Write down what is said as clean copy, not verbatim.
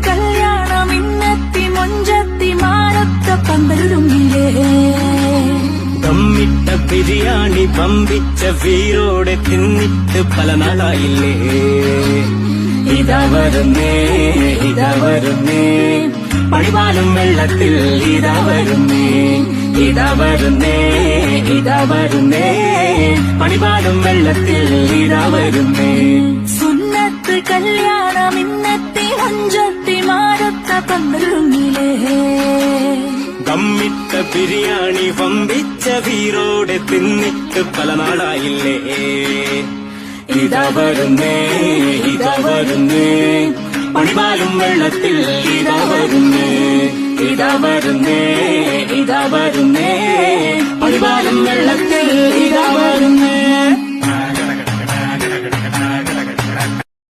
കല്യാണം ഇന്നെത്തി മൊഞ്ചത്തി മാനത്ത പന്തലുരുങ്ങിലേ ദമ്മിട്ട ബിരിയാണി പമ്പിച്ച വീരോടെ തിന്നിട്ട് പല നാളായില്ലേ ഇതാ വരുന്നേ ഇതാ വരുന്നേ പണിപാലും വെള്ളത്തിൽ ഇതാ വരുന്നേ ഇതാ വരുന്നേ ഇതാ വരുന്നേ പണിപാലും വെള്ളത്തിൽ ഇതാ വരുന്നേ സുന്നത്ത് കല്യാണം ഇന്നെത്തി മൊഞ്ചത്തി മാനത്ത പന്തലുരുങ്ങിലേ ദമ്മിട്ട ബിരിയാണി വമ്പിച്ച വീരോടെ തിന്നിട്ട് പല നാളായില്ലേ ഇതാ വരുന്നേ ഇതാ വരുന്നേ പണിപാലും വെള്ളത്തിൽ ഇതാ വരുന്നേ ഇതാ വരുന്നേ ഇതാ വരുന്നേ പണിപാലും വെള്ളത്തിൽ ഇതാ വരുന്നേ